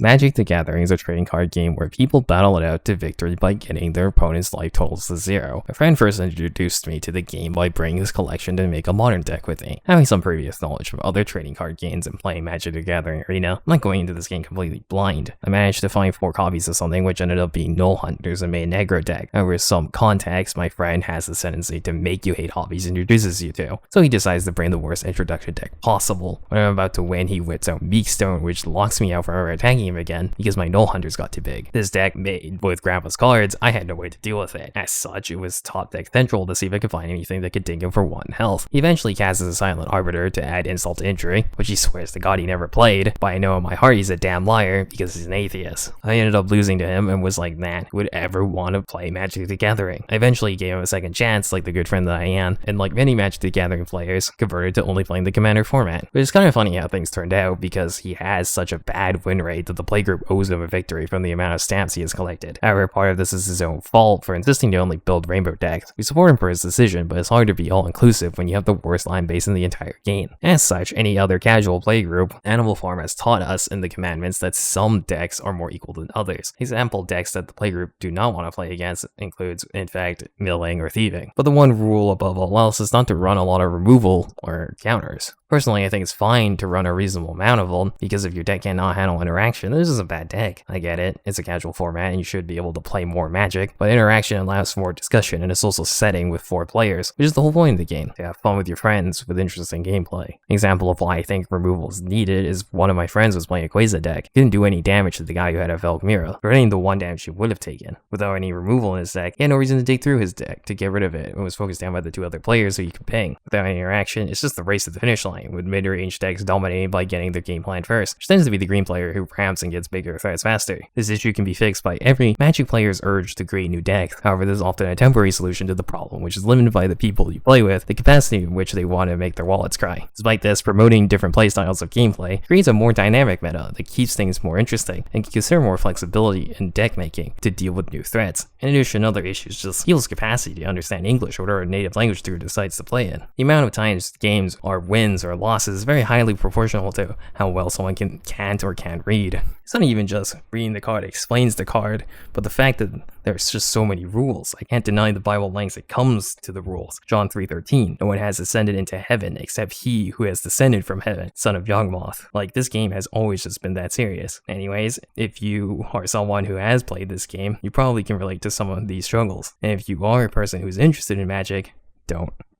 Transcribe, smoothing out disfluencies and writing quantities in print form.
Magic the Gathering is a trading card game where people battle it out to victory by getting their opponent's life totals to 0. My friend first introduced me to the game by bringing his collection to make a modern deck with me. Having some previous knowledge of other trading card games and playing Magic the Gathering Arena, I'm not going into this game completely blind. I managed to find 4 copies of something which ended up being Null Hunters and made an aggro deck. Over some context, my friend has the tendency to make you hate hobbies and introduces you to, so he decides to bring the worst introduction deck possible. When I'm about to win, he whips out Meekstone, which locks me out from ever attacking him again because my Null Hunters got too big. This deck made with Grandpa's cards, I had no way to deal with it. As such, it was top deck central to see if I could find anything that could ding him for 1 health. He eventually casts a Silent Arbiter to add insult to injury, which he swears to God he never played, but I know in my heart he's a damn liar because he's an atheist. I ended up losing to him and was like, man, who would ever want to play Magic the Gathering? I eventually gave him a second chance, like the good friend that I am, and like many Magic the Gathering players, converted to only playing the Commander format. But it's kind of funny how things turned out because he has such a bad win rate that the playgroup owes him a victory from the amount of stamps he has collected. However, part of this is his own fault for insisting to only build rainbow decks. We support him for his decision, but it's hard to be all-inclusive when you have the worst line base in the entire game. As such, any other casual playgroup, Animal Farm has taught us in the commandments that some decks are more equal than others. Example decks that the playgroup do not want to play against includes, in fact, milling or thieving. But the one rule above all else is not to run a lot of removal or counters. Personally, I think it's fine to run a reasonable amount of them, because if your deck cannot handle interaction, this is a bad deck. I get it, it's a casual format and you should be able to play more Magic, but interaction allows for more discussion and it's also setting with 4 players, which is the whole point of the game, to have fun with your friends with interesting gameplay. Example of why I think removal is needed is one of my friends was playing a Quasar deck. He didn't do any damage to the guy who had a Velgmira, preventing the 1 damage he would have taken. Without any removal in his deck, he had no reason to dig through his deck to get rid of it. It was focused down by the 2 other players who you could ping. Without any interaction, it's just the race to the finish line, with mid-range decks dominated by getting their game plan first, which tends to be the green player who ramps and gets bigger threats faster. This issue can be fixed by every Magic player's urge to create new decks. However, there's often a temporary solution to the problem, which is limited by the people you play with, the capacity in which they want to make their wallets cry. Despite this, promoting different playstyles of gameplay creates a more dynamic meta that keeps things more interesting and can consider more flexibility in deck making to deal with new threats. In addition, other issues just Heal's capacity to understand English or whatever native language Drew decides to play in. The amount of times games are wins or losses is very highly proportional to how well someone can't or can't read. It's not even just reading the card explains the card, but the fact that there's just so many rules. I can't deny the Bible length it comes to the rules. John 3:13, no one has ascended into heaven except he who has descended from heaven, son of Yawgmoth. Like, this game has always just been that serious. Anyways, if you are someone who has played this game, you probably can relate to some of these struggles. And if you are a person who's interested in Magic, don't.